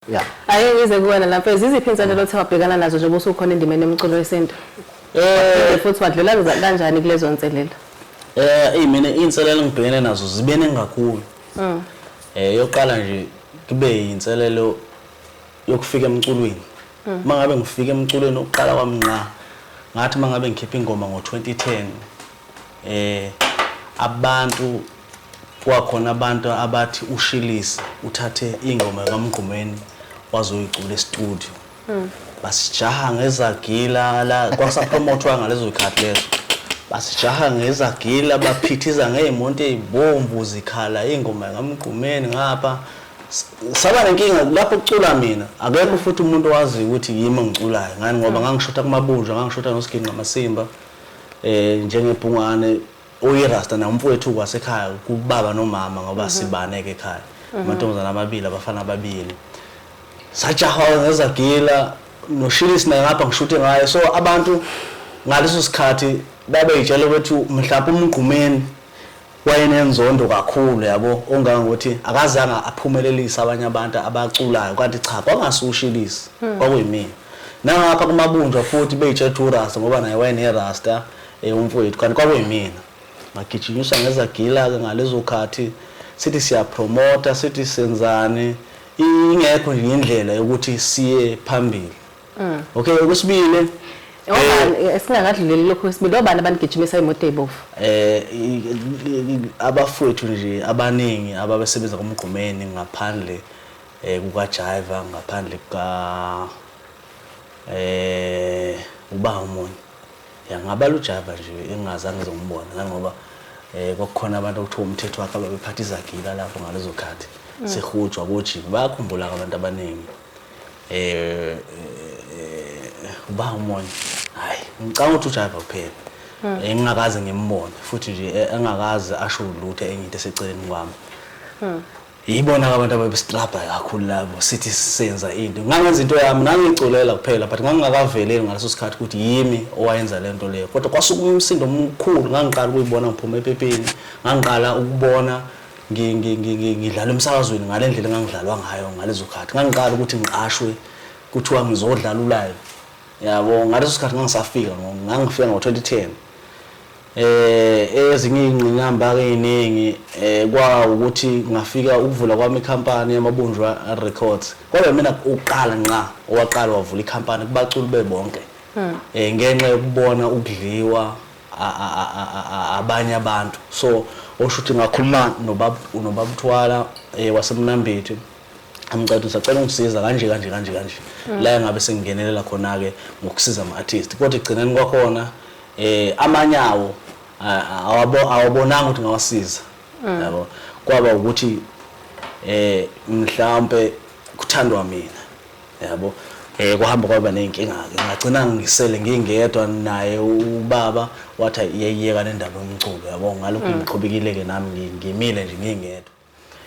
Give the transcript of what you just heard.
Yeah. Ake ngize kuwena lapha iziphi inselelo othe wabhekana nazo njengoba usukhona indimeni emculo wesintu? Futhi wadlula kanjani kulezo nselelo? Mina inselelo ngibhekene nazo zibene kakhulu. Yoqala nje kube inselelo yokufika emculweni. Mangabe ngifika emculweni oqala kwami ngathi mangabe ngikhipha ingoma ngo2010 abantu kwakhona abantu abathi ushilisi uthathe ingoma kaMgqumeni wazoyicula e-studio. Basijaha ngezagila la kwasapromothwa ngalezo ikhathi lezo. Basijaha ngezagila baphithiza ngezimonto ezibomvu zikhala ingoma kaMgqumeni ngapha. Saba nenkinga lapho kucula mina akekho futhi umuntu owazi ukuthi yimi ngiculayo ngani ngoba ngangishotha kumabunjwa ngangishotha noSiginqa Masimba njengebhungane oyirasta namfowethu kwasekhaya kubaba nomama ngoba sibaneke ekhaya amantombazana amabili abafana ababili sajaha ngezagila noshilisi naye ngapha ngishuthe ngayo so abantu ngaleso sikhathi babeyitshela ukuthi mhlawumbe uMgqumeni wayenenzondo kakhulu yabo ongangokuthi akazange aphumelelise abanye abantu abaculayo kanti cha kwangasushilisi kwakuyimina nangapha kumabunjwa futhi beyitshela urasta ngoba naye wayenerasta umfowethu kanti kwakuyimina magijinyiswa ngezagila ke ngalezo khathi sithi siya promoter sithi senzani ingekho nje indlela yokuthi siye phambili. Okay okwesibili esingakadluleli lokho kwesibili obani abanigijimisa imoto ezibovu? Abafowethu nje abaningi ababesebenza noMgqumeni ngaphandle kukaJaiva ngaphandle kuka ubamulwisa ngabala uJaiva nje engazange ngizombona ngani ngoba kwakukhona abantu okuthiwa umthetho wakhe ababephatha izagila lapho ngalezo khathi sehutshwa kujini bayakhumbula abantu abaningi ubamulwisa hayi ngicanga ukuthi uJaiva kuphela engingakaze ngimbone futhi nje engakaze asho ulutho engithe eseceleni kwami yibona abantu ababestrapha kakhulu labo sithi senza into ngangenza into yami nangiculela kuphela but ngangingakaveleli ngaleso sikhathi ukuthi yimi owayenza lento leyo kodwa kwasuka umsindo omkhulu ngangiqala ukuyibona ngiphuma ephepheni ngangiqala ukubona ngidlala emsakazweni ngalendlela engangidlalwa ngayo ngalezo khathi ngangiqala ukuthi ngiqashwe kuthiwa ngizodlala ulive yabo ngaleso sikhathi ngangisafika ngangifika ngo2010 ezinye ingqinamba ke iningi kwa ukuthi ngafika ukuvula kwami ikhampani yamabunjwa records kodwa mina uqala owaqala wavula ikhampani kubaculi bebonke ngenxa yokubona ukudliwa abanye abantu so oshuthi ngakhuluma noBabthwala waseMnambithi amcela usacela ungisiza kanje la ngabe sengingenelela khona ke ngokusiza ama-artist kodwa igcineni kwakhona amanyawo awabonanga ukuthi ngawasiza yabo kwaba ukuthi mhlawumbe kuthandwa mina yabo kuhamba kwaba nenkinga ke ngagcina ngisele ngingedwa naye ubaba wathi yeyeka le ndaba yomculo yabo ngalokho ngiqhubekile ke nami ngimile nje ngingedwa.